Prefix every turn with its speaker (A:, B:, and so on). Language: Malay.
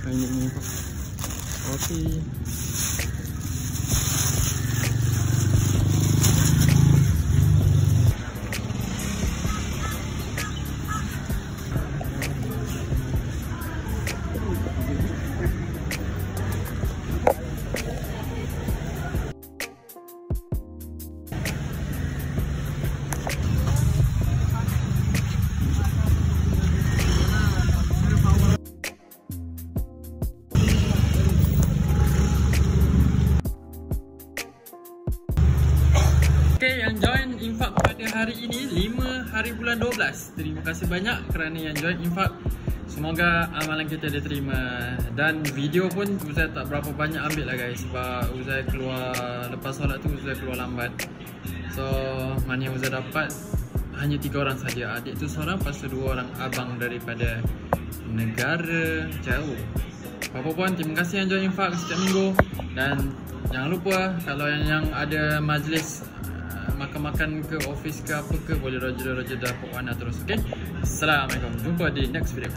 A: Ini Pak. Okey. Okay, yang join infak pada hari ini 5 hari bulan 12. Terima kasih banyak kerana yang join infak. Semoga amalan kita diterima. Dan video pun Uzai tak berapa banyak ambil lah guys, sebab Uzai keluar lepas solat tu, Uzai keluar lambat. So mana yang Uzai dapat hanya 3 orang saja. Adik tu seorang, lepas tu 2 orang abang daripada negara jauh. Apa pun, terima kasih yang join infak setiap minggu. Dan jangan lupa kalau yang ada majlis makan-makan ke office ke apa ke, boleh roger dah Pok Wana terus. Okay, Assalamualaikum, jumpa di next video.